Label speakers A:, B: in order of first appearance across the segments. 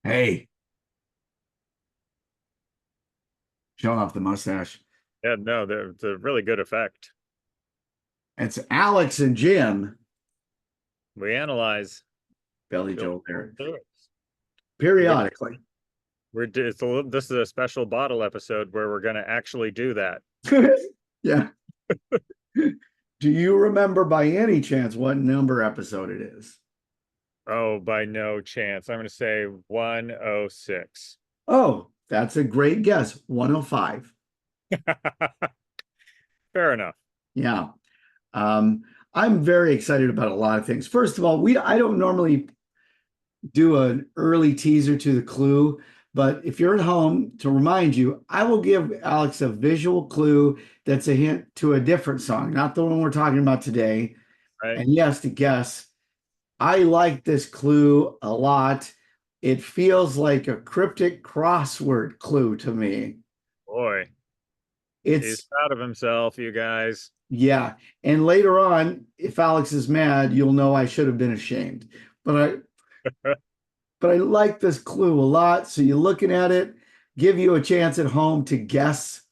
A: Hey, showing off the mustache.
B: Yeah, no, it's a really good effect.
A: It's Alex and Jim.
B: We analyze
A: Billy
B: Bill
A: Joel there.
B: lyrics. Which
A: Periodically.
B: this is a special bottle episode where we're going to actually do that.
A: Yeah. Do you remember by any chance what number episode it is?
B: Oh, by no chance. I'm going to say 106.
A: Oh, that's a great guess. 105.
B: Fair enough.
A: Yeah. Um, I'm very excited about a lot of things. First of all, I don't normally do an early teaser to the clue. But if you're at home, to remind you, I will give Alex a visual clue that's a hint to a different song, not the one we're talking about today.
B: Right?
A: And yes, to guess. I like this clue a lot. It feels like a cryptic crossword clue to me.
B: Boy, he's
A: It's,
B: proud of himself, you guys.
A: yeah. And later on, if Alex is mad, you'll know I should have been ashamed. But but I like this clue a lot. So you're looking at it, give you a chance at home to guess.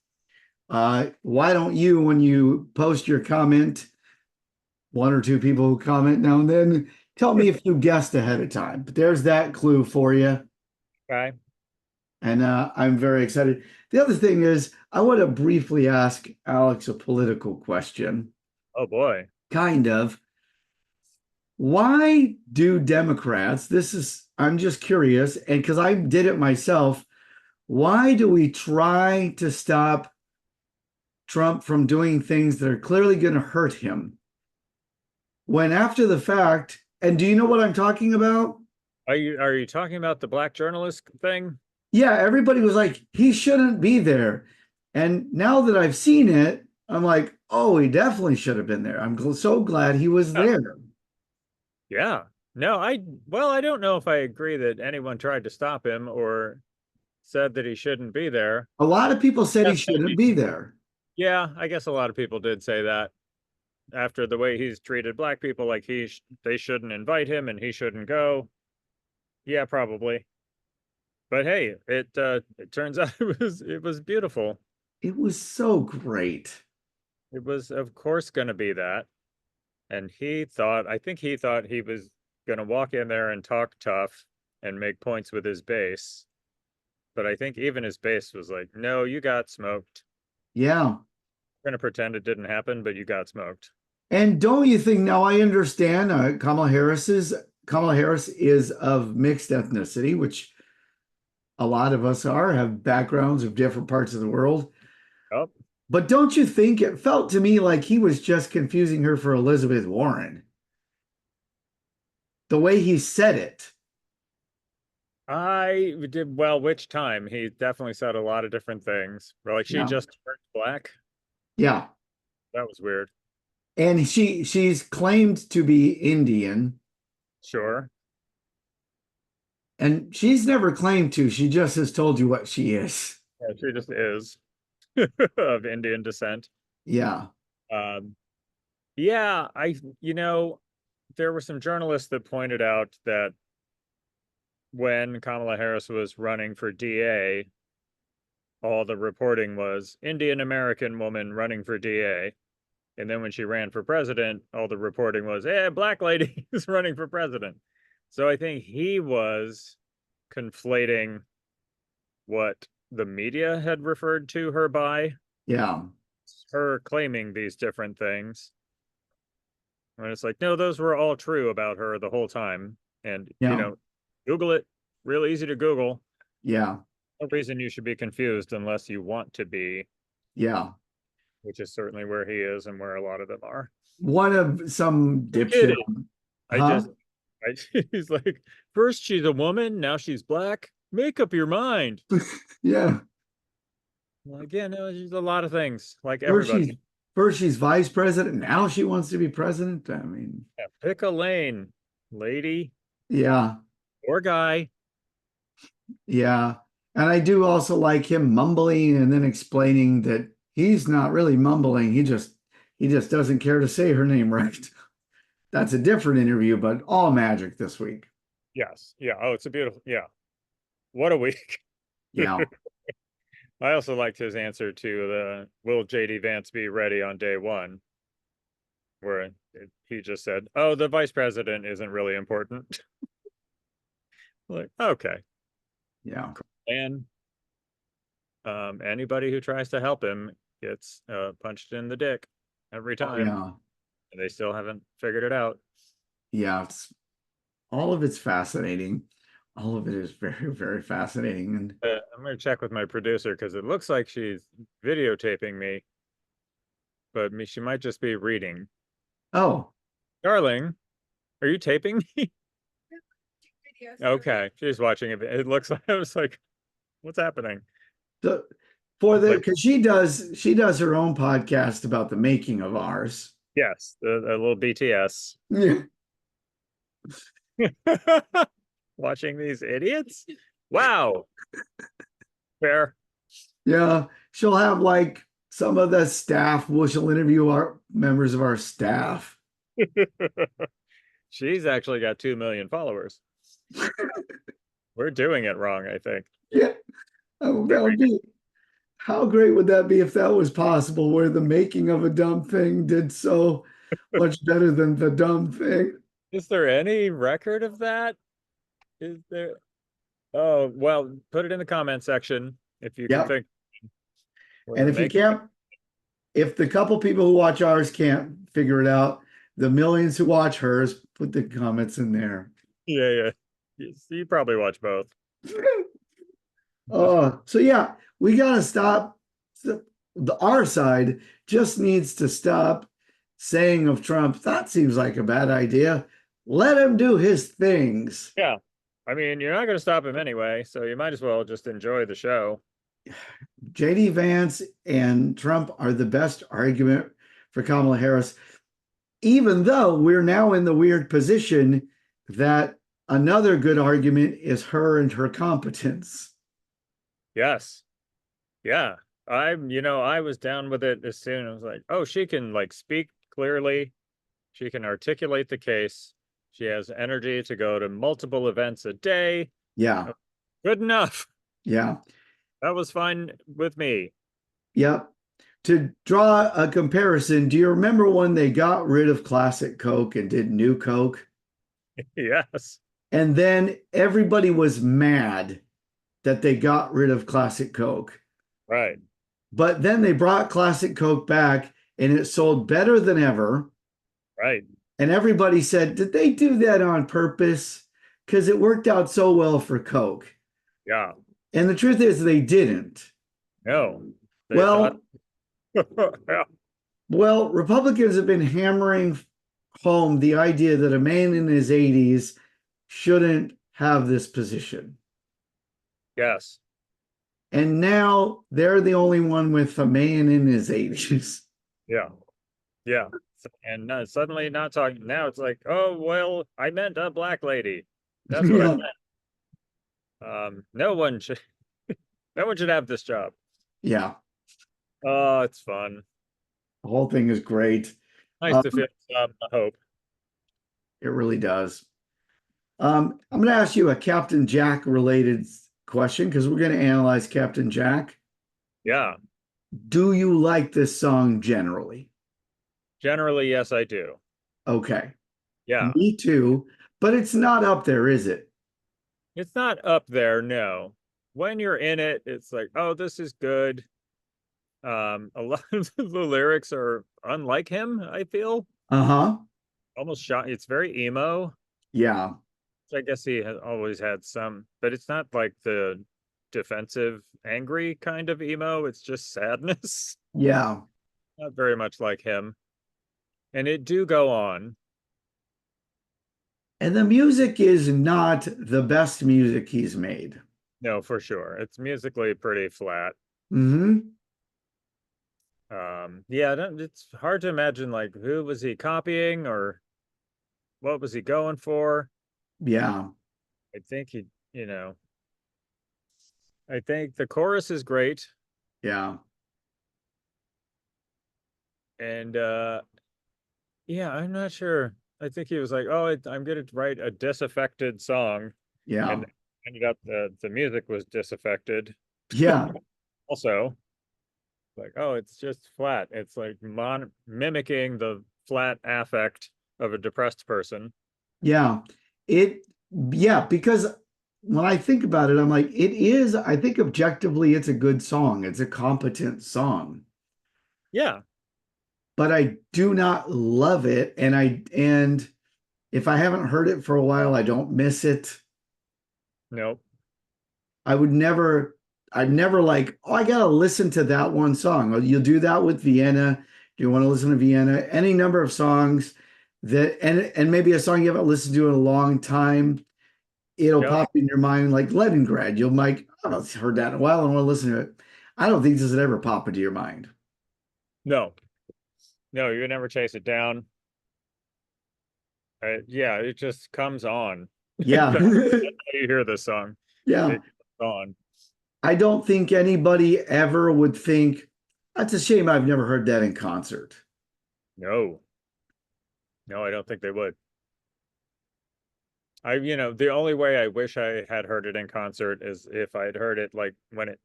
A: Why don't you, when you post your comment, one or two people who comment now and then, tell me if you guessed ahead of time. But there's that clue for you.
B: Okay.
A: And I'm very excited. The other thing is, I want to briefly ask Alex a political question,
B: Oh boy.
A: kind of. Why do Democrats, I'm just curious, and because I did it myself, why do we try to stop Trump from doing things that are clearly going to hurt him when after the fact, and do you know what I'm talking about?
B: Are you talking about the black journalist thing?
A: Yeah, everybody was like, he shouldn't be there. And now that I've seen it, I'm like, oh, he definitely should have been there. So glad he was
B: Yeah.
A: there.
B: Yeah. No, I don't know if I agree that anyone tried to stop him or said that he shouldn't be there.
A: A lot of people said he
B: Yes,
A: shouldn't be there.
B: yeah, I guess a lot of people did say that after the way he's treated black people, like they shouldn't invite him and he shouldn't go. Yeah, probably. But hey, it turns out it was beautiful.
A: It was so great.
B: It was of course going to be that. And I think he thought he was going to walk in there and talk tough and make points with his base. But I think even his base was like, "No, you got smoked.
A: Yeah.
B: We're going to pretend it didn't happen, but you got smoked."
A: And don't you think now I understand Kamala Harris is of mixed ethnicity, which a lot of us have backgrounds of different parts of the world.
B: Oh,
A: But don't you think it felt to me like he was just confusing her for Elizabeth Warren? The way he said it.
B: I did well. Which time? He definitely said a lot of different things. Like she
A: Yeah.
B: just turned black.
A: Yeah.
B: That was weird.
A: And she's claimed to be Indian,
B: Sure.
A: and she's never claimed to. She just has told you what she is.
B: Yeah, she just is of Indian descent.
A: Yeah.
B: Um, yeah, there were some journalists that pointed out that when Kamala Harris was running for DA, all the reporting was Indian American woman running for DA. And then when she ran for president, all the reporting was, black lady is running for president. So I think he was conflating what the media had referred to her by,
A: Yeah.
B: her claiming these different things. And it's like, no, those were all true about her the whole time. And,
A: Yeah.
B: Google it, real easy to Google.
A: Yeah.
B: No reason you should be confused unless you want to be,
A: Yeah.
B: which is certainly where he is and where a lot of them are.
A: One of some
B: I'm
A: dipshit.
B: kidding. I
A: Huh?
B: just, he's like, first she's a woman, now she's black. Make up your mind.
A: Yeah.
B: Well, again, no, there's a lot of things, like
A: First she's
B: everybody.
A: first she's vice president. Now she wants to be president. I mean,
B: Yeah, pick a lane, lady
A: yeah.
B: or guy.
A: Yeah. And I do also like him mumbling and then explaining that he's not really mumbling. He just doesn't care to say her name right. That's a different interview, but all magic this week.
B: Yes. Yeah. Oh, it's a beautiful. Yeah. what a week.
A: Yeah.
B: I also liked his answer to the will JD Vance be ready on day one, where he just said, "Oh, the vice president isn't really important." Like, okay,
A: Yeah.
B: and anybody who tries to help him gets punched in the dick every
A: Oh,
B: time,
A: yeah.
B: and they still haven't figured it out.
A: Yeah. All of it's fascinating. All of it is very, very fascinating. And
B: I'm gonna check with my producer because it looks like she's videotaping me, but she might just be reading.
A: oh,
B: Darling, are you taping me?
C: Videos.
B: Okay, she's watching it. It looks like I was like, what's happening?
A: the for
B: It's
A: the
B: like,
A: because she does her own podcast about the making of ours.
B: yes, a little BTS.
A: Yeah.
B: Watching these idiots? Wow. Fair.
A: Yeah. She'll have like some of the staff, she'll interview our members of our staff.
B: She's actually got 2 million followers. We're doing it wrong, I think.
A: Yeah. Oh, that would be how great would that be if that was possible, where the making of a dumb thing did so much better than the dumb thing.
B: Is there any record of that? Is there? Oh, well, put it in the comment section if you can
A: Yep.
B: think. Where
A: And
B: the
A: if you
B: making-
A: can't, if the couple people who watch ours can't figure it out, the millions who watch hers, put the comments in there.
B: Yeah, yeah. You probably watch both.
A: So yeah, we gotta stop. Our side just needs to stop saying of Trump, that seems like a bad idea. Let him do his things.
B: Yeah. I mean, you're not going to stop him anyway, so you might as well just enjoy the show.
A: JD Vance and Trump are the best argument for Kamala Harris, even though we're now in the weird position that another good argument is her and her competence.
B: Yes. Yeah. I was down with it as soon. I was like, oh, she can like speak clearly. She can articulate the case. She has energy to go to multiple events a day.
A: Yeah.
B: Good enough.
A: Yeah.
B: That was fine with me.
A: Yep. To draw a comparison, do you remember when they got rid of Classic Coke and did New Coke?
B: Yes.
A: And then everybody was mad that they got rid of Classic Coke.
B: Right.
A: But then they brought Classic Coke back and it sold better than ever.
B: Right.
A: And everybody said, did they do that on purpose? Because it worked out so well for Coke.
B: Yeah.
A: And the truth is, they didn't.
B: No. They
A: Well,
B: thought- yeah.
A: well, Republicans have been hammering home the idea that a man in his 80s shouldn't have this position.
B: Yes.
A: And now they're the only one with a man in his 80s.
B: Yeah. Yeah. And suddenly not talking. Now it's like, oh, well, I meant a black lady. That's what I
A: Yeah.
B: meant. No one should have this job.
A: Yeah,
B: Oh, it's fun.
A: the whole thing is great.
B: Nice to feel some hope.
A: It really does. I'm going to ask you a Captain Jack related question because we're going to analyze Captain Jack.
B: Yeah.
A: Do you like this song generally?
B: Generally, yes, I do.
A: Okay.
B: Yeah.
A: Me too, but it's not up there, is it?
B: It's not up there, no. When you're in it, it's like, oh, this is good. A lot of the lyrics are unlike him, I feel.
A: Uh-huh.
B: Almost shot. It's very emo.
A: Yeah.
B: I guess he has always had some, but it's not like the defensive, angry kind of emo. It's just sadness.
A: Yeah.
B: Not very much like him. And it do go on.
A: And the music is not the best music he's made.
B: No, for sure. It's musically pretty flat.
A: Mm-hmm.
B: Yeah, it's hard to imagine like who was he copying or what was he going for?
A: Yeah.
B: I think I think the chorus is great.
A: Yeah.
B: And yeah, I'm not sure. I think he was like, oh, I'm gonna write a disaffected song.
A: Yeah.
B: And ended up the music was disaffected.
A: Yeah.
B: Also, like, oh, it's just flat. It's like mimicking the flat affect of a depressed person.
A: Yeah. It, yeah, because when I think about it, I'm like, it is, I think objectively it's a good song. It's a competent song,
B: Yeah.
A: but I do not love it. And if I haven't heard it for a while, I don't miss it.
B: Nope.
A: I would never, I'd never like, oh, I gotta listen to that one song. Or you'll do that with Vienna. Do you want to listen to Vienna? Any number of songs that, and maybe a song you haven't listened to in a long time, it'll
B: Yep.
A: pop in your mind like Leningrad. You'll like, oh, I've heard that in a while. I want to listen to it. I don't think this would ever pop into your mind.
B: No. No, you would never chase it down. Yeah, it just comes on.
A: Yeah.
B: That's how you hear this song.
A: Yeah.
B: It comes on.
A: I don't think anybody ever would think, that's a shame I've never heard that in concert.
B: No. No, I don't think they would. The only way I wish I had heard it in concert is if I'd heard it like when it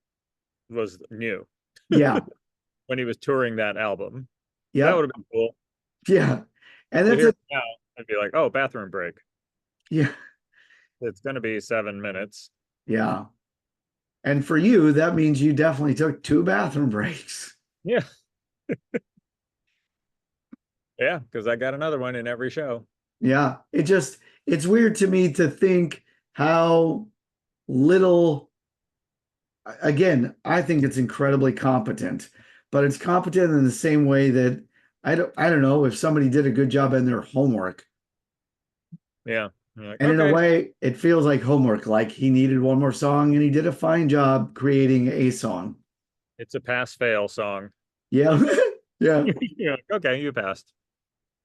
B: was new,
A: Yeah.
B: when he was touring that album. That
A: Yeah.
B: would have been cool.
A: Yeah. And
B: To
A: that's
B: hear
A: a,
B: it now, I'd be like, oh, bathroom break.
A: yeah.
B: It's going to be 7 minutes.
A: Yeah. And for you, that means you definitely took 2 bathroom breaks.
B: Yeah. Yeah, because I got another one in every show.
A: Yeah. It's weird to me to think how little, again, I think it's incredibly competent, but it's competent in the same way that I don't know if somebody did a good job in their homework.
B: Yeah. You're like,
A: And in a
B: okay,
A: way, it feels like homework, like he needed one more song and he did a fine job creating a song.
B: it's a pass fail song.
A: Yeah. Yeah.
B: Yeah, okay, you passed.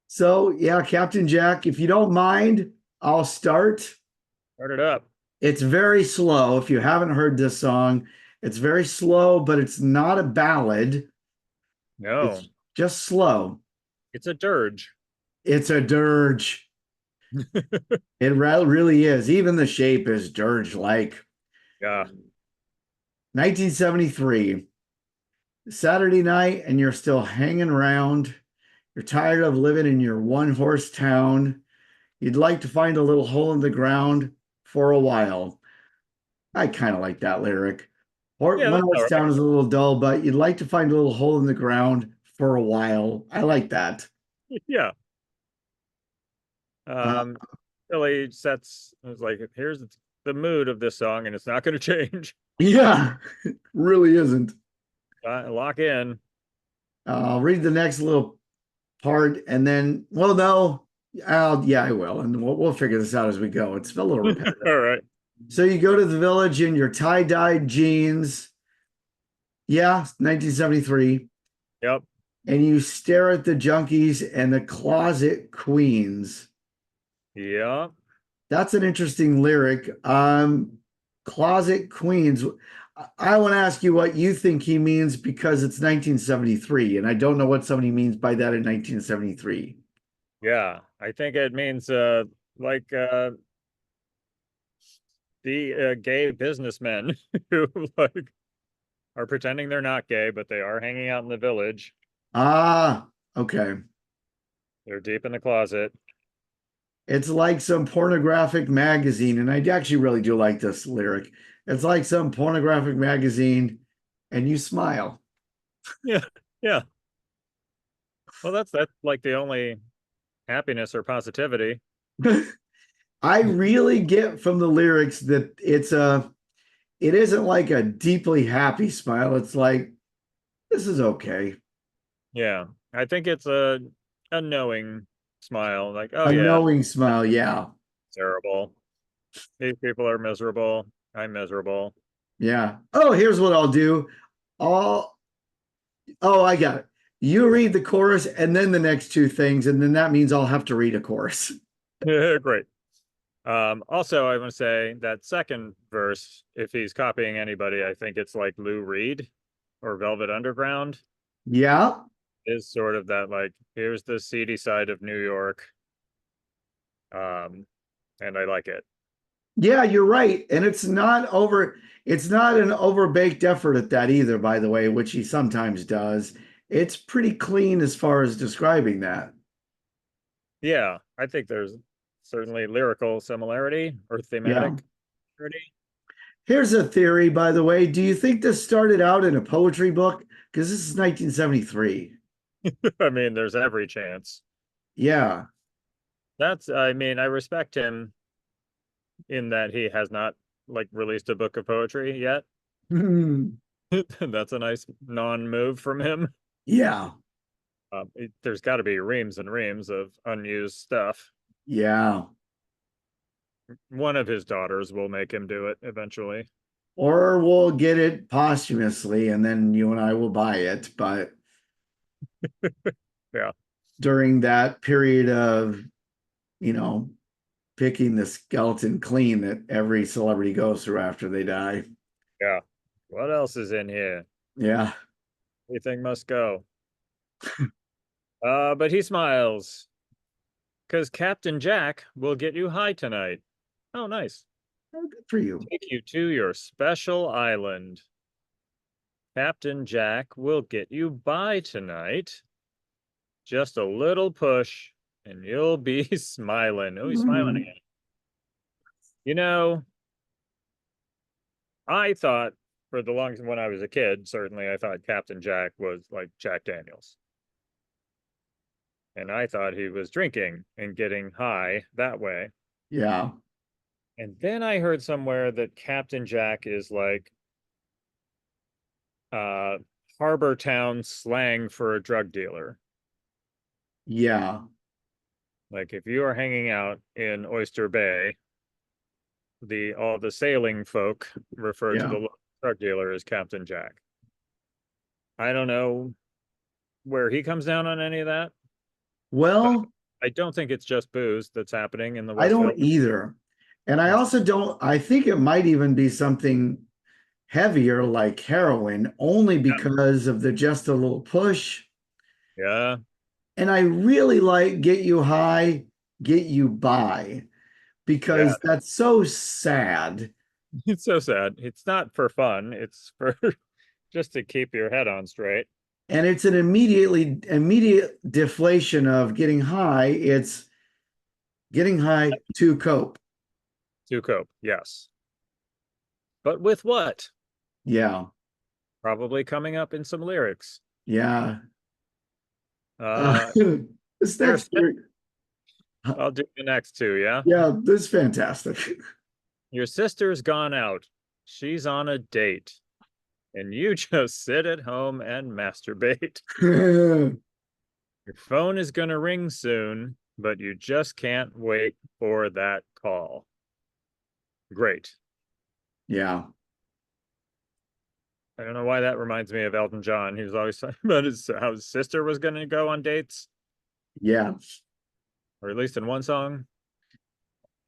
A: So, yeah, Captain Jack, if you don't mind, I'll start.
B: Start it up.
A: It's very slow. If you haven't heard this song, it's very slow, but it's not a ballad.
B: No,
A: It's just slow.
B: it's a dirge.
A: It's a dirge. It really is. Even the shape is dirge-like.
B: Yeah.
A: 1973, Saturday night, and you're still hanging around. You're tired of living in your one-horse town. You'd like to find a little hole in the ground for a while. I kind of like that lyric.
B: Yeah,
A: One
B: that's all
A: horse
B: right.
A: town is a little dull, but you'd like to find a little hole in the ground for a while. I like that.
B: Yeah.
A: Uh,
B: Really sets, it's like, here's the mood of this song, and it's not going to change.
A: yeah, really isn't.
B: Lock in.
A: I'll read the next little part and then, well, no, yeah, I will. And we'll figure this out as we go. It's a little repetitive.
B: All right.
A: So you go to the village in your tie-dyed jeans. Yeah, 1973.
B: Yep.
A: And you stare at the junkies and the closet queens.
B: Yeah.
A: That's an interesting lyric. Closet queens. I want to ask you what you think he means because it's 1973, and I don't know what somebody means by that in 1973.
B: Yeah. I think it means like the gay businessmen who like are pretending they're not gay, but they are hanging out in the village.
A: Ah, okay.
B: They're deep in the closet.
A: It's like some pornographic magazine, and I actually really do like this lyric. It's like some pornographic magazine, and you smile.
B: Yeah. Yeah. Well, that's like the only happiness or positivity.
A: I really get from the lyrics that it isn't like a deeply happy smile. It's like, this is okay.
B: Yeah. I think it's a knowing smile, like, oh
A: A
B: yeah,
A: knowing smile, yeah.
B: terrible. These people are miserable. I'm miserable.
A: Yeah. Oh, here's what I'll do. I'll oh, I got it. You read the chorus and then the next two things, and then that means I'll have to read a chorus.
B: Great. Also, I want to say that second verse, if he's copying anybody, I think it's like Lou Reed or Velvet Underground,
A: Yeah.
B: is sort of that like, here's the seedy side of New York. And I like it.
A: Yeah, you're right. And it's not an overbaked effort at that either, by the way, which he sometimes does. It's pretty clean as far as describing that.
B: Yeah, I think there's certainly lyrical similarity or
A: Yeah.
B: thematic similarity.
A: Here's a theory, by the way. Do you think this started out in a poetry book? Because this is 1973.
B: I mean, there's every chance.
A: Yeah.
B: I mean, I respect him in that he has not like released a book of poetry yet.
A: Hmm.
B: That's a nice non-move from him.
A: Yeah.
B: There's got to be reams and reams of unused stuff.
A: Yeah.
B: One of his daughters will make him do it eventually.
A: Or we'll get it posthumously and then you and I will buy it. But
B: Yeah,
A: during that period of, you know, picking the skeleton clean that every celebrity goes through after they die.
B: yeah. What else is in here?
A: Yeah.
B: Everything must go. But he smiles because Captain Jack will get you high tonight. Oh, nice.
A: Oh, good for you.
B: Take you to your special island. Captain Jack will get you by tonight. Just a little push, and you'll be smiling. Oh, he's smiling again. You know, I thought for the longest when I was a kid, certainly I thought Captain Jack was like Jack Daniels. And I thought he was drinking and getting high that way.
A: Yeah.
B: And then I heard somewhere that Captain Jack is like uh harbor town slang for a drug dealer.
A: Yeah.
B: Like if you are hanging out in Oyster Bay, all the sailing folk refer to
A: Yeah.
B: the drug dealer as Captain Jack. I don't know where he comes down on any of that, but
A: Well,
B: I don't think it's just booze that's happening in the
A: I
B: West
A: don't
B: Village.
A: either. And I also don't, I think it might even be something heavier like heroin, only because of the just a little push.
B: Yeah,
A: And I really like get you high, get you by,
B: yeah.
A: because that's so sad.
B: It's so sad. It's not for fun. It's for just to keep your head on straight.
A: And it's an immediate deflation of getting high. It's getting high to cope.
B: To cope, yes. But with what?
A: Yeah.
B: Probably coming up in some lyrics.
A: Yeah.
B: Uh,
A: This
B: there's,
A: next lyric,
B: I'll do the next two, yeah?
A: yeah, this is fantastic.
B: Your sister's gone out. She's on a date. And you just sit at home and masturbate. Your phone is going to ring soon, but you just can't wait for that call. Great.
A: Yeah.
B: I don't know why that reminds me of Elton John. He was always talking about how his sister was going to go on dates,
A: Yeah.
B: or at least in one song.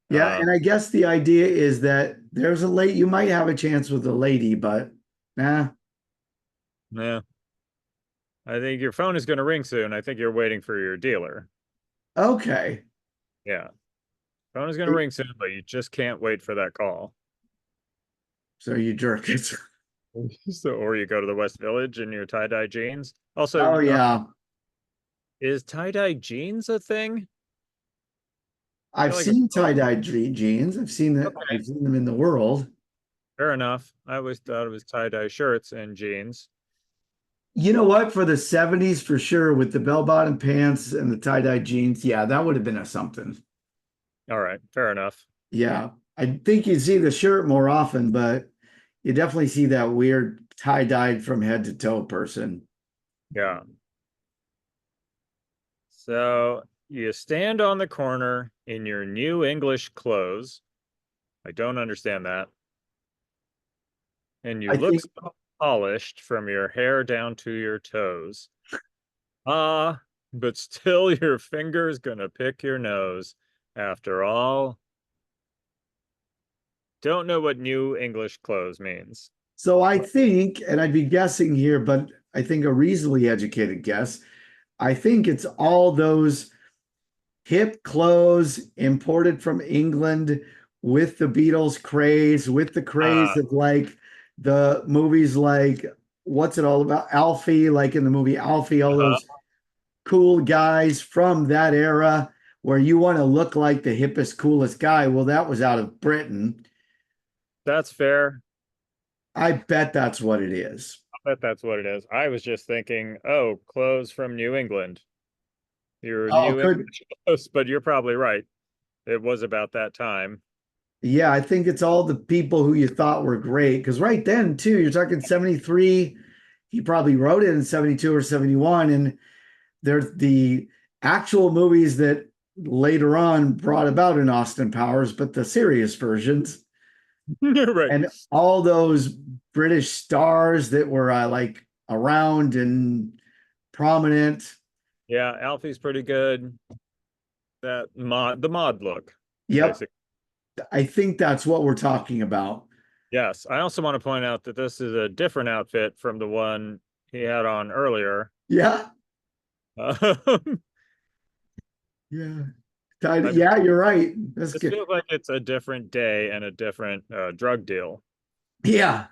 A: Yeah. And I guess the idea is that there's you might have a chance with a lady, but nah.
B: Yeah. I think your phone is going to ring soon. I think you're waiting for your dealer.
A: Okay.
B: Yeah. Phone is going to ring soon, but you just can't wait for that call.
A: So you jerk it.
B: So, or you go to the West Village in your tie-dye jeans. Also,
A: Oh, yeah.
B: is tie-dye jeans a thing?
A: I've
B: like
A: seen tie-dyed jeans. I've seen that.
B: Okay.
A: I've seen them in the world.
B: Fair enough. I always thought it was tie-dye shirts and jeans.
A: You know what? For the 70s, for sure, with the bell-bottom pants and the tie-dye jeans, yeah, that would have been a something.
B: All right, fair enough.
A: Yeah. I think you see the shirt more often, but you definitely see that weird tie-dyed from head to toe person.
B: Yeah. So you stand on the corner in your new English clothes. I don't understand that. And you
A: I
B: look
A: think
B: so polished from your hair down to your toes. Ah, but still your finger's gonna pick your nose. After all, don't know what new English clothes means.
A: so. I think, and I'd be guessing here, but I think a reasonably educated guess. I think it's all those hip clothes imported from England with the Beatles craze, with the craze of like the movies like what's it all about? Alfie, like in the movie Alfie, all
B: uh,
A: those cool guys from that era where you want to look like the hippest, coolest guy. Well, that was out of Britain.
B: that's fair.
A: I bet that's what it is.
B: I bet that's what it is. I was just thinking, oh, clothes from New England. You're
A: Oh,
B: New
A: good.
B: English clothes, but you're probably right. It was about that time.
A: Yeah, I think it's all the people who you thought were great. Because right then, too, you're talking 73. He probably wrote it in 72 or 71. And there's the actual movies that later on brought about in Austin Powers, but the serious versions.
B: Right.
A: And all those British stars that were like around and prominent.
B: Yeah, Alfie's pretty good. The mod look,
A: Yep,
B: basically.
A: I think that's what we're talking about.
B: Yes. I also want to point out that this is a different outfit from the one he had on earlier.
A: Yeah,
B: Um,
A: yeah.
B: I
A: Yeah, you're right. That's
B: This
A: good.
B: feels like it's a different day and a different drug deal.
A: Yeah,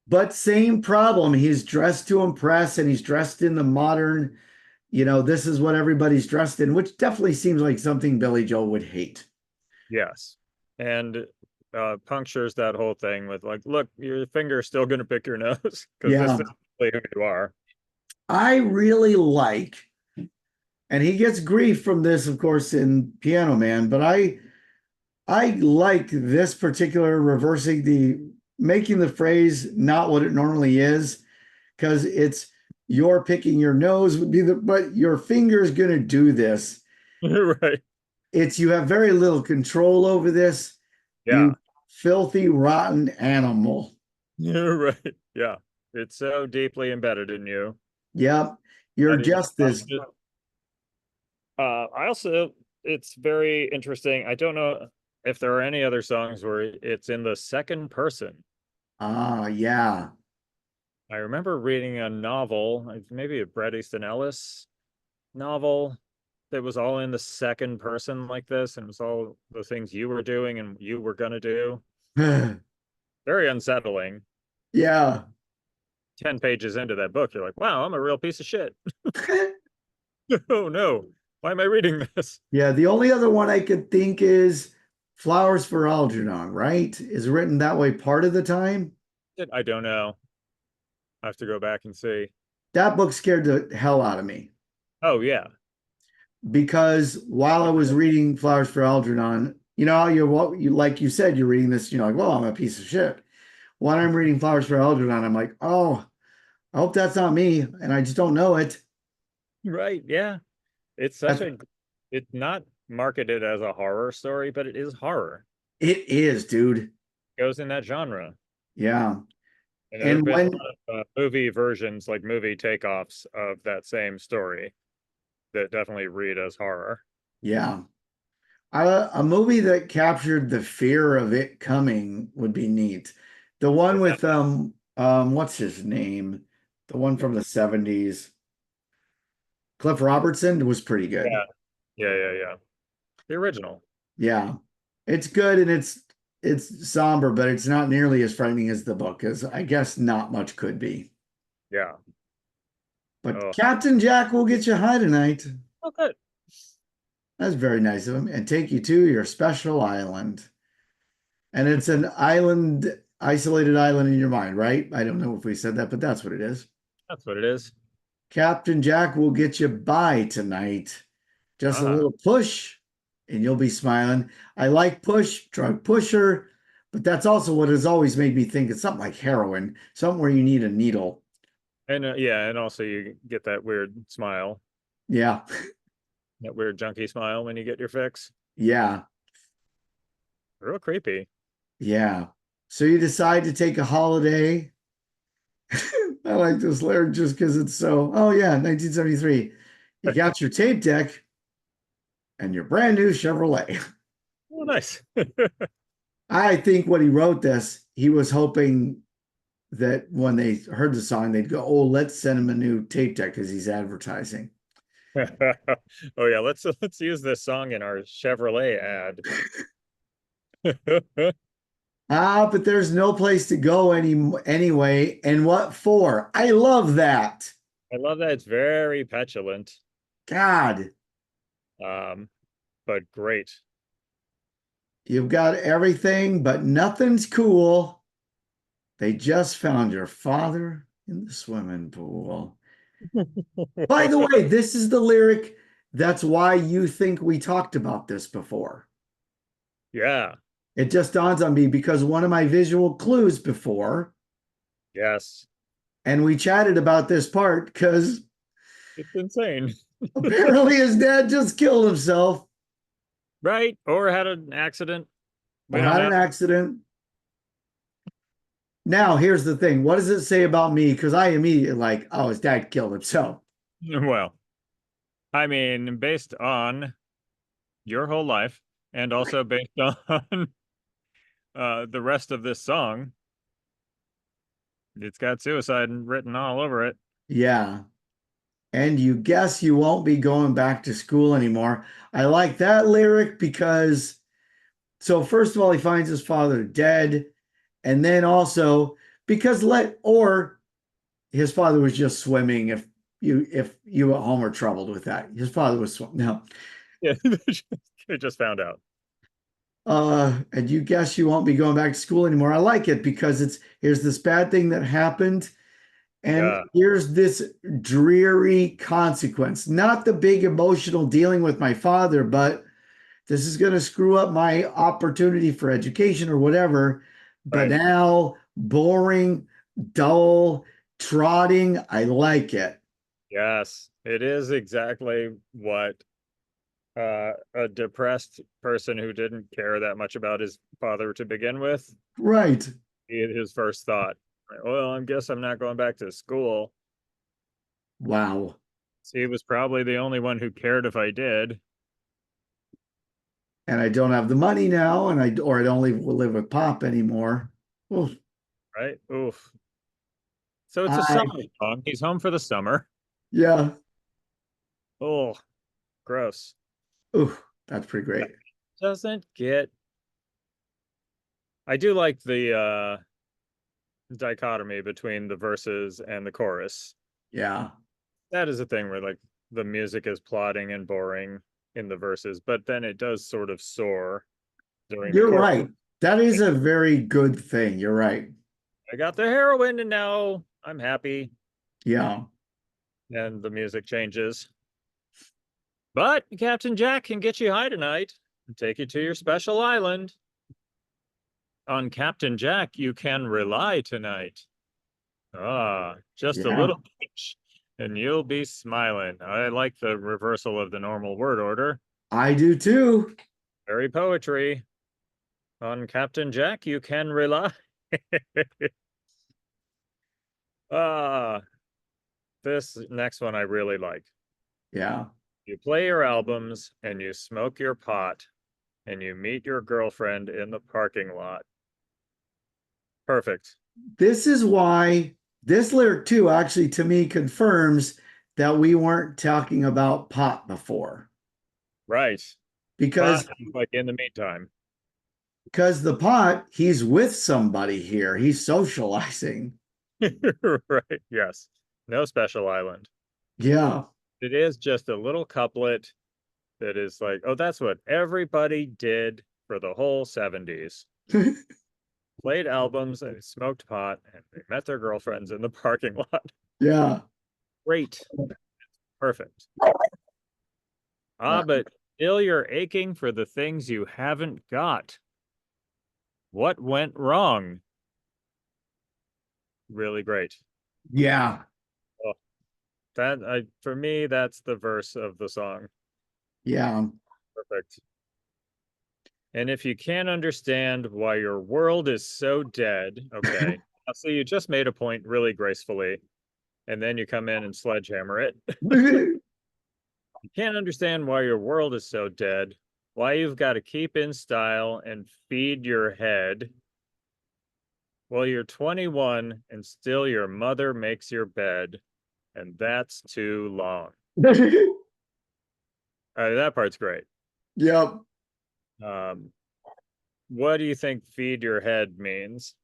A: but same problem. He's dressed to impress and he's dressed in the modern, this is what everybody's dressed in, which definitely seems like something Billy Joel would hate.
B: Yes. And punctures that whole thing with like, look, your finger's still going to pick your nose because this
A: Yeah,
B: is who you are.
A: I really like, and he gets grief from this, of course, in Piano Man, but I like this particular reversing the making the phrase not what it normally is, because it's you're picking your nose would be but your finger's gonna do this.
B: Right.
A: It's you have very little control over this,
B: Yeah.
A: you filthy, rotten animal.
B: You're right. Yeah. It's so deeply embedded in you.
A: Yep. You're
B: And
A: just this.
B: I also, it's very interesting. I don't know if there are any other songs where it's in the second person.
A: Yeah.
B: I remember reading a novel, maybe a Bret Easton Ellis novel that was all in the second person like this, and it was all the things you were doing and you were gonna do. Very unsettling.
A: Yeah.
B: 10 pages into that book, you're like, wow, I'm a real piece of shit. Oh no, why am I reading this?
A: Yeah, the only other one I could think is Flowers for Algernon, right? Is written that way part of the time.
B: I don't know. I have to go back and see.
A: That book scared the hell out of me
B: Oh yeah.
A: because while I was reading Flowers for Algernon, you're what you like you said, you're reading this, you're like, well, I'm a piece of shit. When I'm reading Flowers for Algernon, I'm like, oh, I hope that's not me. And I just don't know it.
B: Right, yeah. It's such
A: That's,
B: a it's not marketed as a horror story, but it is horror.
A: it is, dude.
B: It goes in that genre.
A: Yeah.
B: And there have
A: And
B: been a
A: when,
B: lot of movie versions, like movie takeoffs of that same story that definitely read as horror.
A: yeah, a movie that captured the fear of it coming would be neat. The one with what's his name? The one from the 70s. Cliff Robertson was pretty good.
B: Yeah, yeah. The original.
A: Yeah. It's good and it's somber, but it's not nearly as frightening as the book, as I guess not much could be.
B: Yeah.
A: But
B: Oh,
A: Captain Jack will get you high tonight.
B: oh good.
A: That's very nice of him. And take you to your special island. And it's an island, isolated island in your mind, right? I don't know if we said that, but that's what it is.
B: That's what it is.
A: Captain Jack will get you by tonight. Just a
B: Ah,
A: little push and you'll be smiling. I like push, drug pusher, but that's also what has always made me think it's something like heroin, something where you need a needle.
B: and yeah, and also you get that weird smile,
A: Yeah.
B: that weird junkie smile when you get your fix.
A: Yeah.
B: Real creepy.
A: Yeah. So you decide to take a holiday. I like this lyric just because it's so, oh yeah, 1973. You got your tape deck and your brand new Chevrolet.
B: Oh, nice.
A: I think when he wrote this, he was hoping that when they heard the song, they'd go, "Oh, let's send him a new tape deck because he's advertising."
B: Oh yeah, let's use this song in our Chevrolet ad.
A: But there's no place to go anyway. And what for? I love that.
B: I love that. It's very petulant,
A: God,
B: um, but great.
A: you've got everything, but nothing's cool. They just found your father in the swimming pool. By the way, this is the lyric. That's why you think we talked about this before.
B: Yeah.
A: It just dawns on me because one of my visual clues before,
B: Yes.
A: and we chatted about this part because
B: It's insane.
A: apparently his dad just killed himself
B: Right? Or had an accident. We
A: or
B: don't
A: had
B: know.
A: an accident. Now, here's the thing. What does it say about me? Because I immediately like, oh, his dad killed himself.
B: Well, I mean, based on your whole life and also based on the rest of this song, it's got suicide written all over it.
A: Yeah. And you guess you won't be going back to school anymore. I like that lyric because, so first of all, he finds his father dead. And then also because or his father was just swimming if you at home are troubled with that. His father was swimming. No.
B: Yeah, they just found out.
A: And you guess you won't be going back to school anymore. I like it because here's this bad thing that happened, and
B: Yeah,
A: here's this dreary consequence. Not the big emotional dealing with my father, but this is going to screw up my opportunity for education or whatever. But
B: right.
A: now, boring, dull, trotting, I like it.
B: Yes, it is exactly what a depressed person who didn't care that much about his father to begin with,
A: Right.
B: his first thought. Well, I guess I'm not going back to school.
A: Wow.
B: So he was probably the only one who cared if I did.
A: And I don't have the money now, and I don't live with Pop anymore. Well,
B: Right? Oof. So it's a
A: I
B: summer song. He's home for the summer.
A: yeah.
B: Oh, gross.
A: Ooh, that's pretty great.
B: Doesn't get. I do like the dichotomy between the verses and the chorus.
A: Yeah.
B: That is a thing where like the music is plodding and boring in the verses, but then it does sort of soar during the
A: You're
B: chorus.
A: right. That is a very good thing. You're right.
B: I got the heroin and now I'm happy.
A: Yeah.
B: And the music changes. But Captain Jack can get you high tonight and take you to your special island. On Captain Jack, you can rely tonight. Ah, just a
A: Yeah.
B: little pinch, and you'll be smiling. I like the reversal of the normal word order.
A: I do too.
B: Very poetry. On Captain Jack, you can rely. Ah, this next one I really like.
A: Yeah.
B: You play your albums and you smoke your pot and you meet your girlfriend in the parking lot. Perfect.
A: This is why this lyric too actually to me confirms that we weren't talking about pot before.
B: Right. Pot,
A: Because
B: like in the meantime.
A: the pot, he's with somebody here. He's socializing.
B: Right. Yes. No special island.
A: Yeah.
B: It is just a little couplet that is like, oh, that's what everybody did for the whole 70s. Played albums and smoked pot and they met their girlfriends in the parking lot.
A: Yeah.
B: Great. Perfect. Ah,
A: Wow.
B: but still you're aching for the things you haven't got. What went wrong? Really great.
A: Yeah.
B: Oh, for me, that's the verse of the song.
A: Yeah.
B: Perfect. And if you can't understand why your world is so dead, okay. So you just made a point really gracefully, and then you come in and sledgehammer it. You can't understand why your world is so dead, why you've got to keep in style and feed your head. Well, you're 21 and still your mother makes your bed, and that's too long. That part's great.
A: Yep.
B: Um, what do you think feed your head means?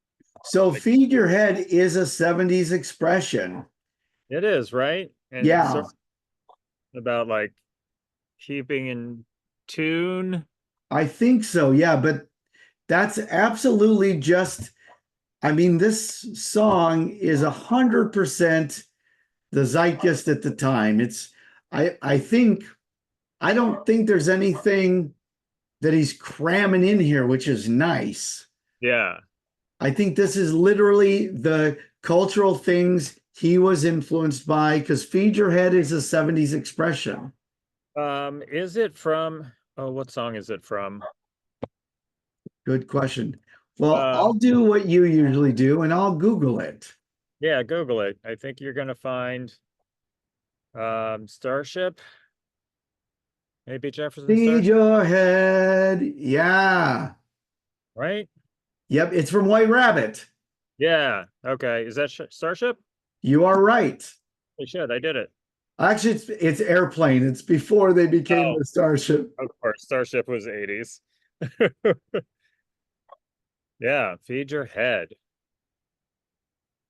A: So feed your head is a 70s expression.
B: It is, right? And it's
A: Yeah,
B: sort of about like keeping in tune.
A: I think so. Yeah, but that's absolutely just, I mean, this song is 100% the zeitgeist at the time. I think, I don't think there's anything that he's cramming in here, which is nice.
B: Yeah.
A: I think this is literally the cultural things he was influenced by because feed your head is a 70s expression.
B: Is it from, oh, what song is it from?
A: Good question. Well,
B: Um,
A: I'll do what you usually do and I'll Google it.
B: yeah, Google it. I think you're gonna find Starship, maybe Jefferson
A: Feed
B: Starship,
A: your head. Yeah.
B: right?
A: Yep. It's from White Rabbit.
B: Yeah. Okay. Is that Starship?
A: You are right.
B: I should. I did it.
A: Actually, it's Airplane. It's before they became
B: Oh,
A: the Starship.
B: of course. Starship was 80s. Yeah. Feed your head.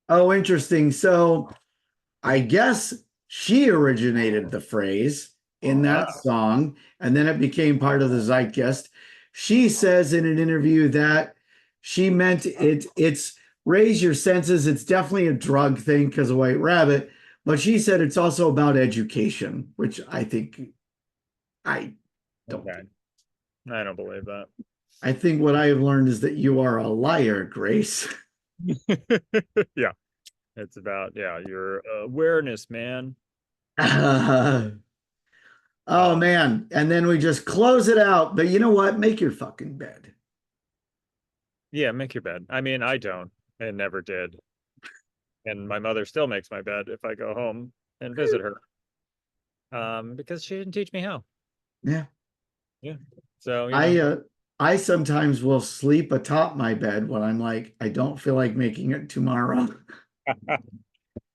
A: Oh, interesting. So I guess she originated the phrase in that
B: Ah,
A: song, and then it became part of the zeitgeist. She says in an interview that she meant it's raise your senses. It's definitely a drug thing because of White Rabbit, but she said it's also about education, which I think I don't
B: okay.
A: think.
B: I don't believe that.
A: I think what I have learned is that you are a liar, Grace.
B: Yeah. It's about, yeah, your awareness, man.
A: Oh
B: Uh,
A: man. And then we just close it out. But you know what? Make your fucking bed.
B: yeah, make your bed. I mean, I don't and never did. And my mother still makes my bed if I go home and visit her. Because she didn't teach me how.
A: Yeah.
B: Yeah. So, you
A: I
B: know,
A: uh I sometimes will sleep atop my bed when I'm like, I don't feel like making it tomorrow.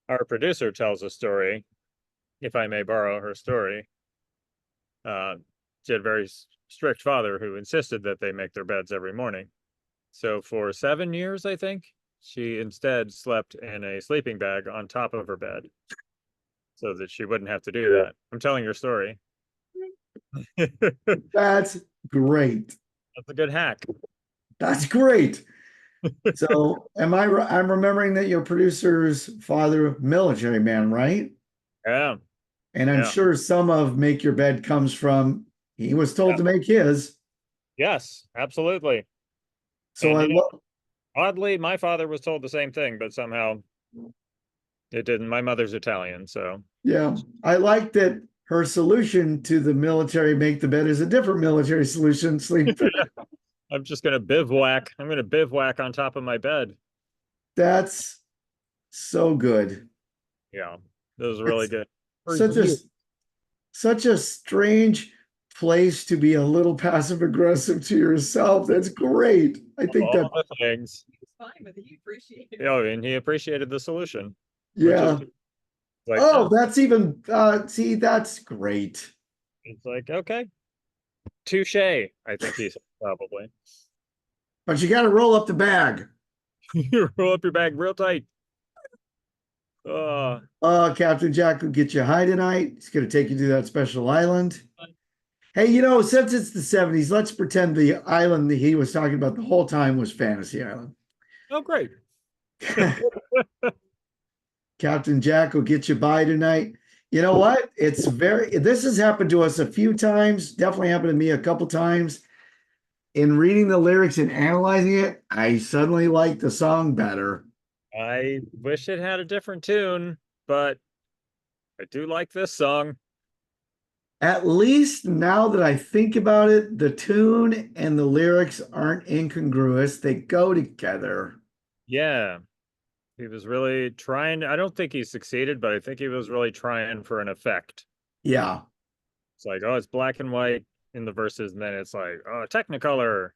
B: our producer tells a story, if I may borrow her story. Uh, she had a very strict father who insisted that they make their beds every morning. So for 7 years, I think, she instead slept in a sleeping bag on top of her bed so that she wouldn't have to do that. I'm telling your story. That's
A: That's great.
B: a good hack.
A: That's great. So I'm remembering that your producer's father, military man, right?
B: Yeah,
A: And I'm
B: yeah,
A: sure some of Make Your Bed comes from he was told
B: yeah.
A: to make his.
B: Yes, absolutely.
A: So
B: And
A: I
B: you know,
A: love,
B: oddly, my father was told the same thing, but somehow it didn't. My mother's Italian, so
A: yeah, I like that her solution to the military make the bed is a different military solution, sleep.
B: I'm just gonna bivouac. I'm gonna bivouac on top of my bed.
A: That's so good.
B: Yeah, this is really
A: It's
B: good. For
A: such a
B: you.
A: such a strange place to be a little passive aggressive to yourself. That's great. I think that
B: All the things.
C: It's fine with it. He appreciated
B: Oh,
C: it.
B: and he appreciated the solution, which is
A: yeah.
B: like,
A: Oh,
B: oh,
A: that's even see, that's great.
B: it's like, okay, touche. I think he said probably.
A: But you got to roll up the bag.
B: You roll up your bag real tight. Uh,
A: Captain Jack will get you high tonight. He's going to take you to that special island. Hey, you know, since it's the 70s, let's pretend the island that he was talking about the whole time was Fantasy Island.
B: oh, great.
A: Captain Jack will get you by tonight. You know what? This has happened to us a few times, definitely happened to me a couple times. In reading the lyrics and analyzing it, I suddenly like the song better.
B: I wish it had a different tune, but I do like this song.
A: At least now that I think about it, the tune and the lyrics aren't incongruous. They go together.
B: Yeah, he was really trying. I don't think he succeeded, but I think he was really trying for an effect.
A: Yeah.
B: It's like, oh, it's black and white in the verses, and then it's like, oh, Technicolor.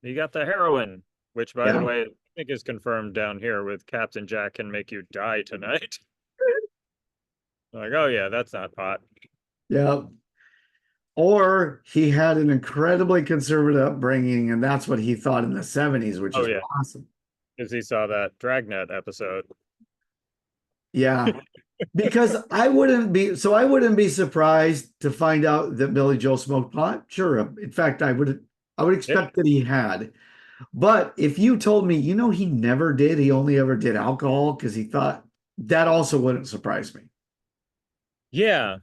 B: You got the heroine, which, by the
A: Yeah.
B: way, I think is confirmed down here with Captain Jack can make you die tonight. Like, oh yeah, that's not pot.
A: Yeah. Or he had an incredibly conservative upbringing, and that's what he thought in the 70s, which
B: Oh,
A: is
B: yeah.
A: awesome.
B: Because he saw that Dragnet episode.
A: Yeah. Because I wouldn't be surprised to find out that Billy Joel smoked pot. Sure. In fact, I would expect that he had. But if you told me, he never did, he only ever did alcohol because he thought that also wouldn't surprise me.
B: Yeah,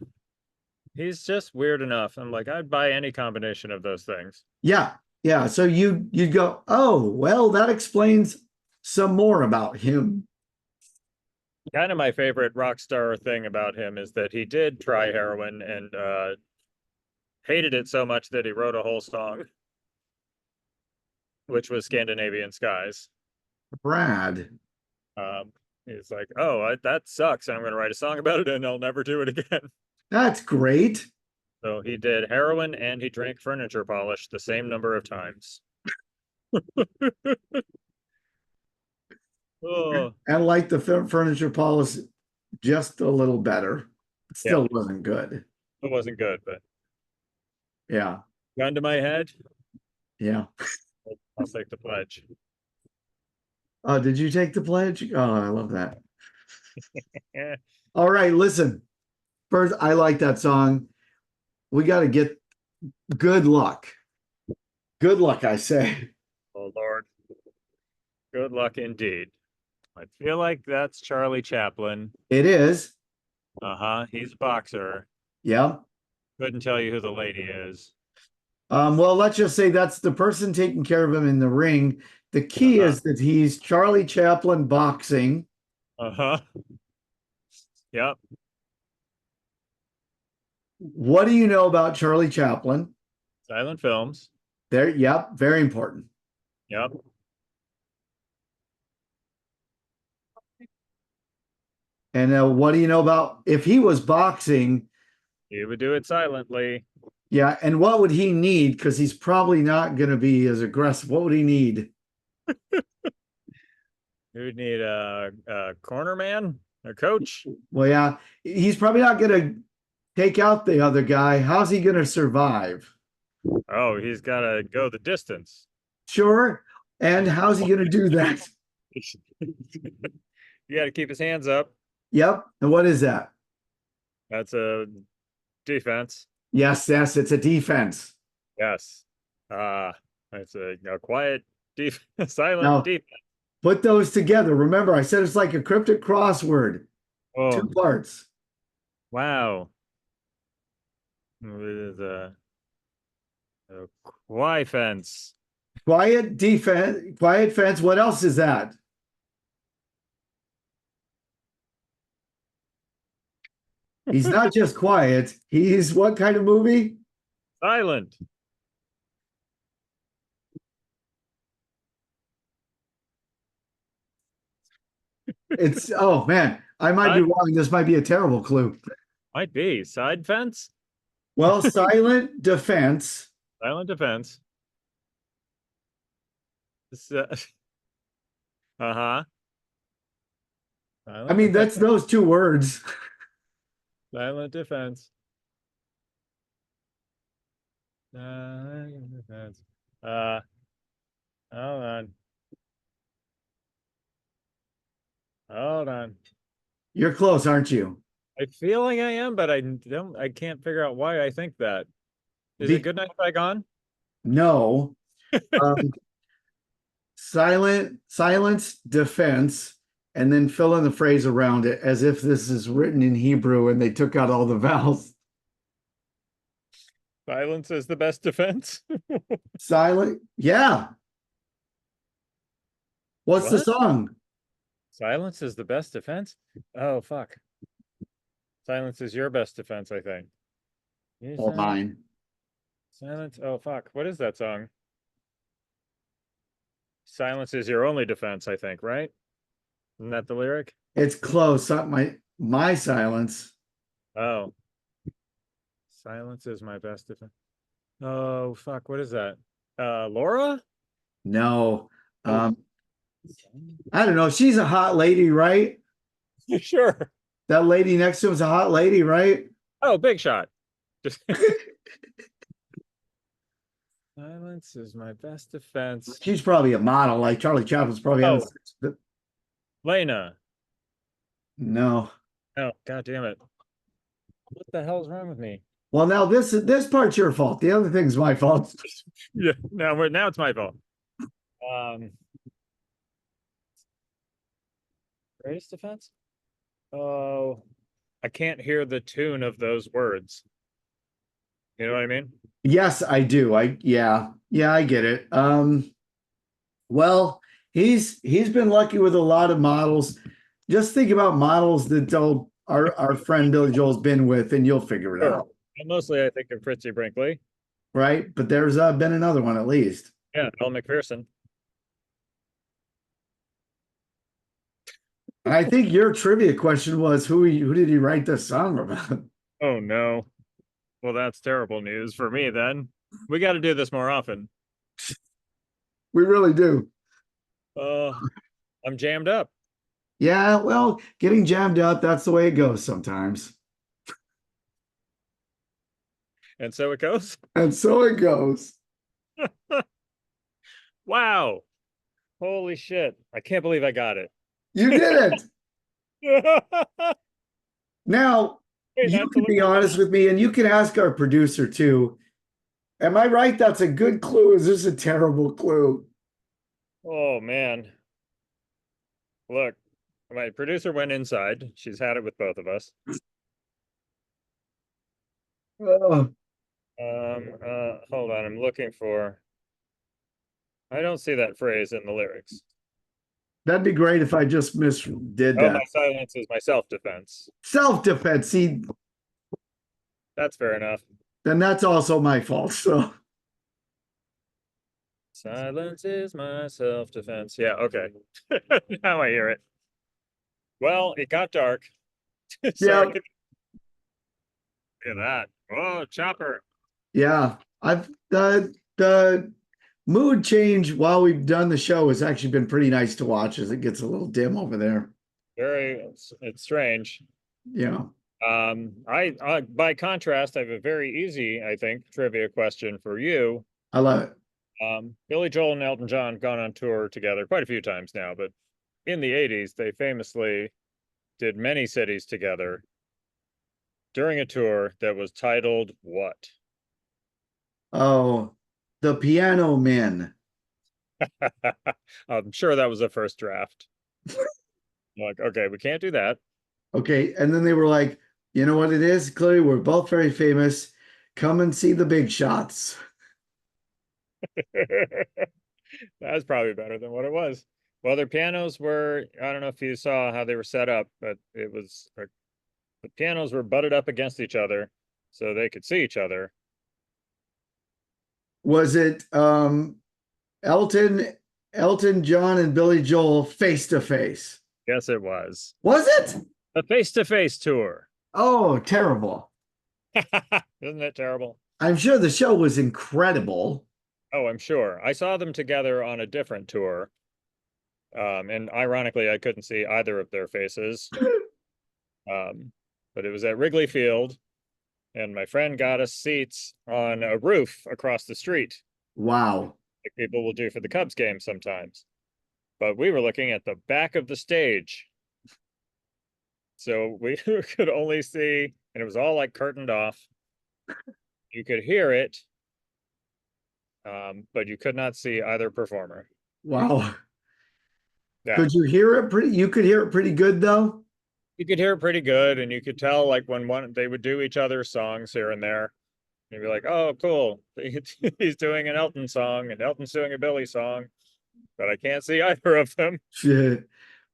B: he's just weird enough. I'm like, I'd buy any combination of those things.
A: Yeah. Yeah. So you'd go, oh, well, that explains some more about him.
B: Kind of my favorite rock star thing about him is that he did try heroin and hated it so much that he wrote a whole song, which was Scandinavian Skies.
A: Brad.
B: He's like, oh, that sucks, and I'm going to write a song about it, and I'll never do it again.
A: That's great.
B: So he did heroin and he drank furniture polish the same number of times. Oh,
A: And like the furniture policy, just a little better. Still
B: Yeah.
A: wasn't good.
B: it wasn't good, but
A: Yeah.
B: gun to my head,
A: Yeah.
B: I'll take the pledge.
A: Did you take the pledge? Oh, I love that.
B: Yeah.
A: All right, listen. First, I like that song. We got to get good luck. Good luck, I say.
B: Oh, Lord. Good luck indeed. I feel like that's Charlie Chaplin.
A: It is.
B: Uh-huh. He's a boxer.
A: Yeah.
B: Couldn't tell you who the lady is.
A: Well, let's just say that's the person taking care of him in the ring. The key
B: Uh-huh.
A: is that he's Charlie Chaplin boxing.
B: Uh-huh. Yep.
A: What do you know about Charlie Chaplin?
B: Silent films.
A: There, yep, very important.
B: Yep.
A: And what do you know about if he was boxing?
B: He would do it silently.
A: Yeah, and what would he need? Because he's probably not going to be as aggressive. What would he need?
B: He would need a corner man, a coach.
A: Well, yeah, he's probably not going to take out the other guy. How's he going to survive?
B: Oh, he's got to go the distance.
A: Sure. And how's he going to do that?
B: You got to keep his hands up.
A: Yep. And what is that?
B: That's a defense.
A: Yes, it's a defense.
B: Yes. It's a quiet silent
A: Now-
B: defense.
A: Put those together. Remember, I said it's like a cryptic crossword.
B: Oh,
A: 2 parts.
B: wow. It is a quiet fence.
A: Quiet defense, quiet fence. What else is that? He's not just quiet. He's what kind of movie?
B: Silent.
A: It's oh man, I might be wrong. This might be a terrible clue.
B: Might be. Side fence?
A: Well, silent defense.
B: Silent defense. Uh-huh.
A: I mean, that's those 2 words.
B: silent defense. Silent defense. Hold on. Hold on.
A: You're close, aren't you?
B: I feel like I am, but I can't figure out why I think that. Is
A: Be-
B: it Good Night Saigon?
A: No. Silence, defense, and then fill in the phrase around it as if this is written in Hebrew and they took out all the vowels.
B: Silence is the best defense.
A: Silent, yeah. What's the
B: What?
A: song?
B: Silence is the best defense? Oh, fuck. Silence is your best defense, I think.
A: All mine.
B: Silence. Oh, fuck. What is that song? Silence is your only defense, I think, right? Isn't that the lyric?
A: It's close. Not my silence.
B: Oh. Silence is my best defense. Oh, fuck. What is that? Laura?
A: No. I don't know. She's a hot lady, right?
B: Sure.
A: That lady next to him is a hot lady, right?
B: Oh, Big Shot. Just Silence is my best defense.
A: She's probably a model, like Charlie Chaplin's probably
B: Oh. Lena.
A: No.
B: Oh, god damn it. What the hell's wrong with me?
A: Well, now this part's your fault. The other thing's my fault.
B: Yeah, now it's my fault. Greatest defense? Oh, I can't hear the tune of those words. You know what I mean?
A: Yes, I do. Yeah, I get it. Well, he's been lucky with a lot of models. Just think about models that our friend Billy Joel's been with, and you'll figure it
B: Sure.
A: out,
B: And mostly I think of Fritzy Brinkley.
A: right? But there's been another one at least.
B: Yeah, Bill McPherson.
A: And I think your trivia question was who did he write this song about?
B: Oh no. Well, that's terrible news for me then. We got to do this more often.
A: We really do.
B: I'm jammed up.
A: Yeah, well, getting jammed up, that's the way it goes sometimes.
B: And so it goes.
A: And so it goes.
B: Wow. Holy shit. I can't believe I got it.
A: You did it.
B: Hey,
A: Now, you
B: that's
A: can be honest with me, and you can ask our producer too. Am I right? That's a good clue. Is this a terrible clue?
B: Oh man. Look, my producer went inside. She's had it with both of us.
A: Oh,
B: Hold on. I'm looking for. I don't see that phrase in the lyrics.
A: that'd be great if I just did
B: Oh,
A: that.
B: my silence is my self-defense.
A: Self-defense. See,
B: That's fair enough.
A: then that's also my fault. So
B: Silence is my self-defense. Yeah, okay. Now I hear it. Well, it got dark. So
A: Yeah.
B: look at that. Oh, chopper.
A: yeah, I've the mood change while we've done the show has actually been pretty nice to watch as it gets a little dim over there.
B: It's strange.
A: Yeah.
B: I by contrast, I have a very easy, I think, trivia question for you.
A: I love it.
B: Billy Joel and Elton John have gone on tour together quite a few times now, but in the 80s, they famously did many cities together during a tour that was titled what?
A: Oh, the Piano Men.
B: I'm sure that was a first draft. Like, okay, we can't do that.
A: Okay. And then they were like, you know what it is? Clearly, we're both very famous. Come and see the big shots.
B: That's probably better than what it was. Well, their pianos were, I don't know if you saw how they were set up, but it was the pianos were butted up against each other so they could see each other.
A: Was it Elton, John, and Billy Joel face to face?
B: Yes, it was.
A: Was it?
B: A face-to-face tour.
A: Oh, terrible.
B: Isn't that terrible?
A: I'm sure the show was incredible.
B: Oh, I'm sure. I saw them together on a different tour. And ironically, I couldn't see either of their faces. But it was at Wrigley Field, and my friend got us seats on a roof across the street,
A: Wow.
B: like people will do for the Cubs game sometimes. But we were looking at the back of the stage. So we could only see, and it was all like curtained off. You could hear it, but you could not see either performer.
A: Wow.
B: Yeah.
A: Could you hear it pretty? You could hear it pretty good though.
B: You could hear it pretty good, and you could tell like when they would do each other's songs here and there. You'd be like, oh, cool. He's doing an Elton song, and Elton's doing a Billy song, but I can't see either of them.
A: Shit.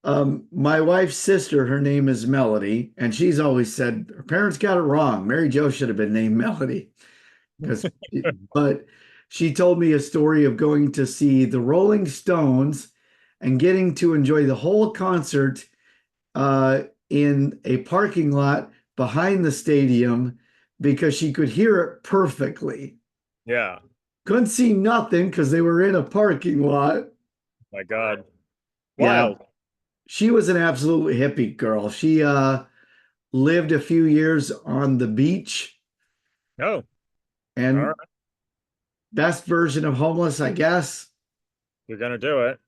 A: My wife's sister, her name is Melody, and she's always said her parents got it wrong. Mary Jo should have been named Melody. But she told me a story of going to see the Rolling Stones and getting to enjoy the whole concert in a parking lot behind the stadium because she could hear it perfectly.
B: Yeah.
A: Couldn't see nothing because they were in a parking lot.
B: My God.
A: Yeah.
B: Wild.
A: She was an absolute hippie girl. She lived a few years on the beach.
B: Oh.
A: And
B: All right,
A: best version of homeless, I guess.
B: you're gonna do it.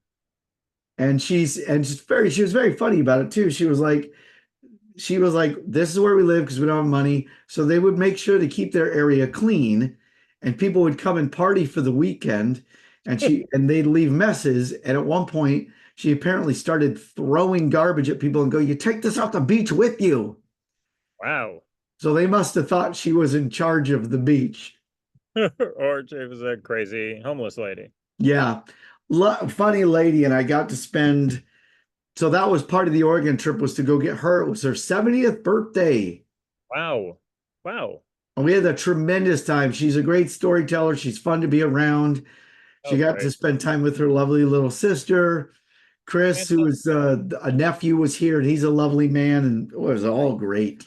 A: And she was very funny about it too. She was like, this is where we live because we don't have money. So they would make sure to keep their area clean, and people would come and party for the weekend, and they'd leave messes. And at one point, she apparently started throwing garbage at people and go, "You take this off the beach with you."
B: Wow.
A: So they must have thought she was in charge of the beach.
B: Or she was a crazy homeless lady.
A: Yeah. Funny lady. And I got to spend, so that was part of the Oregon trip, was to go get her. It was her 70th birthday.
B: Wow. Wow.
A: And we had a tremendous time. She's a great storyteller. She's fun to be around. She
B: Oh,
A: got to
B: great.
A: spend time with her lovely little sister. Chris, who was a nephew, was here, and he's a lovely man, and it was all great.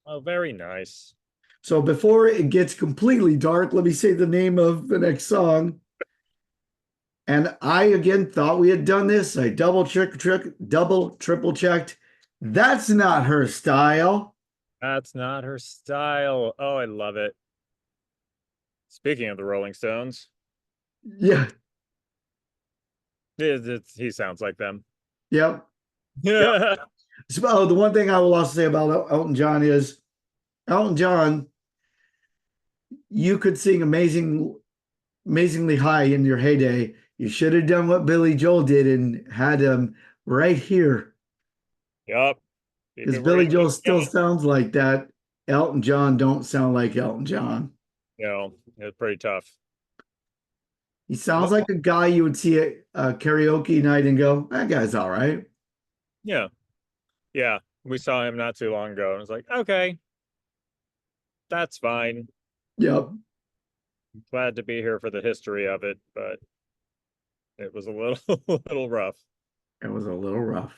B: Oh, very nice.
A: So before it gets completely dark, let me say the name of the next song. And I again thought we had done this. I double, triple checked. That's not her style.
B: That's not her style. Oh, I love it. Speaking of the Rolling Stones,
A: Yeah.
B: he sounds like them.
A: Yep.
B: Yeah.
A: So, the one thing I will also say about Elton John is Elton John, you could sing amazingly high in your heyday. You should have done what Billy Joel did and had him right here.
B: Yup.
A: Because Billy Joel still sounds like that. Elton John don't sound like Elton John.
B: It's pretty tough.
A: He sounds like a guy you would see at a karaoke night and go, that guy's all right.
B: Yeah. Yeah. We saw him not too long ago and it's like, okay, that's fine.
A: Yep.
B: Glad to be here for the history of it, but it was a little little rough.
A: It was a little rough.